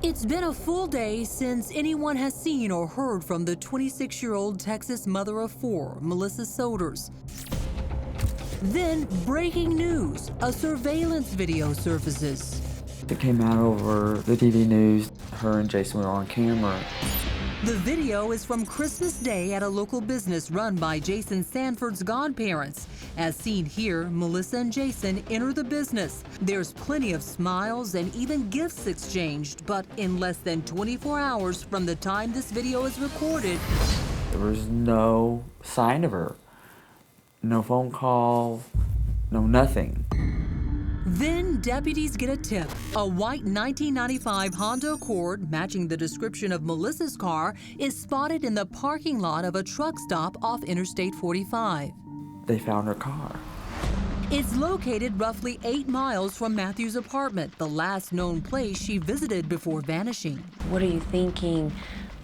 It's been a full day since anyone has seen or heard from the 26-year-old Texas mother of four, Melissa Soders. Then, breaking news, a surveillance video surfaces. It came out over the TV news. Her and Jason were on camera. The video is from Christmas Day at a local business run by Jason Sanford's godparents. As seen here, Melissa and Jason enter the business. There's plenty of smiles and even gifts exchanged, but in less than 24 hours from the time this video is recorded, There was no sign of her. No phone call, no nothing. then deputies get a tip. A white 1995 Honda Accord, matching the description of Melissa's car, is spotted in the parking lot of a truck stop off Interstate 45. They found her car. It's located roughly 8 miles from Matthew's apartment, the last known place she visited before vanishing. What are you thinking?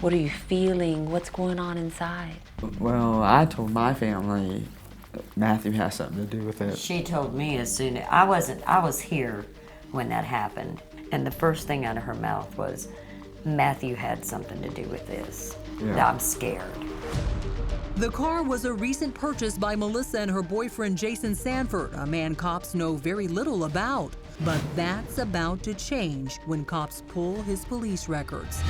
What are you feeling? What's going on inside? Well, I told my family Matthew has something to do with it. She told me as soon as I was here when that happened, and the first thing out of her mouth was, Matthew had something to do with this. Yeah. I'm scared. The car was a recent purchase by Melissa and her boyfriend Jason Sanford, a man cops know very little about. But that's about to change when cops pull his police records.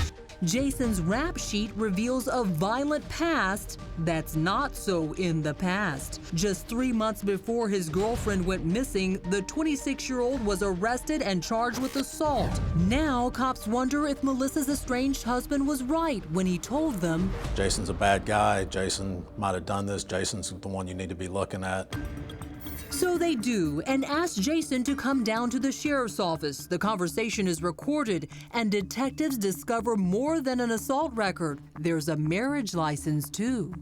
Jason's rap sheet reveals a violent past that's not so in the past. Just 3 months before his girlfriend went missing, the 26-year-old was arrested and charged with assault. Now, cops wonder if Melissa's estranged husband was right when he told them, Jason's a bad guy. Jason might have done this. Jason's the one you need to be looking at. So they do, and ask Jason to come down to the sheriff's office. The conversation is recorded, and detectives discover more than an assault record. There's a marriage license, too.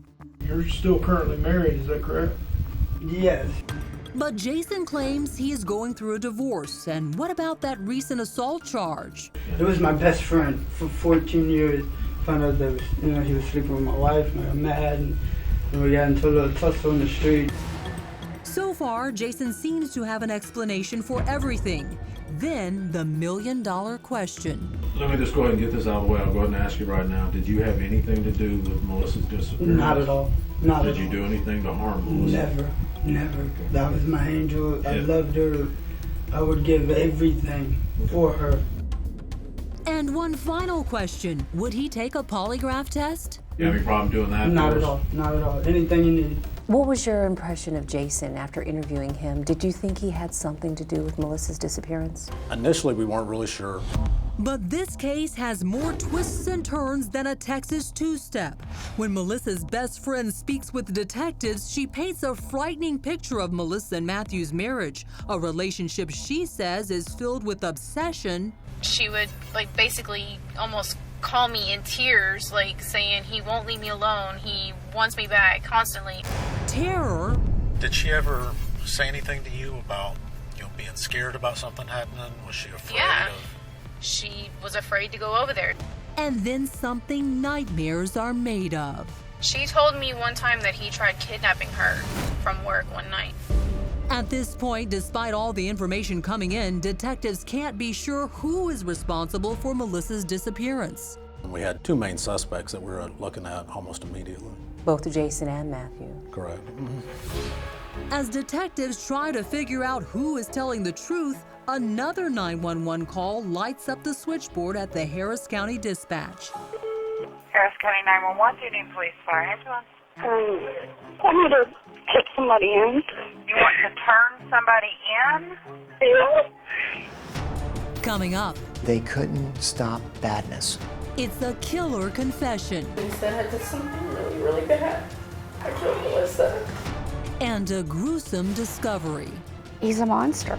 You're still currently married, is that correct? Yes. But Jason claims he is going through a divorce. And what about that recent assault charge? It was my best friend for 14 years. Found out that he was sleeping with my wife, and I got mad, and we got into a little tussle in the street. So far, Jason seems to have an explanation for everything. Then, the million-dollar question. Let me just go ahead and get this out of the way. I'll go ahead and ask you right now. Did you have anything to do with Melissa's disappearance? Not at all. Not at all. Did you do anything to harm Melissa? Never. That was my angel. I loved her. I would give everything for her. And one final question. Would he take a polygraph test? You have any problem doing that? Not at all. Not at all. Anything you need. What was your impression of Jason after interviewing him? Did you think he had something to do with Melissa's disappearance? Initially, we weren't really sure. But this case has more twists and turns than a Texas two-step. When Melissa's best friend speaks with detectives, she paints a frightening picture of Melissa and Matthew's marriage, a relationship she says is filled with obsession. She would basically almost call me in tears, saying he won't leave me alone, he wants me back constantly. Terror. Did she ever say anything to you about, being scared about something happening? Was she afraid of? She was afraid to go over there. And then something nightmares are made of. She told me one time that he tried kidnapping her from work one night. At this point, despite all the information coming in, detectives can't be sure who is responsible for Melissa's disappearance. We had two main suspects that we were looking at almost immediately. Both Jason and Matthew. Correct. As detectives try to figure out who is telling the truth, another 911 call lights up the switchboard at the Harris County Dispatch. Harris County 911, do you need police fire ambulance? I need to take somebody in. You want to turn somebody in? Yeah. Coming up. They couldn't stop badness. It's a killer confession. He said I did something really, really bad. I killed Melissa. And a gruesome discovery. He's a monster.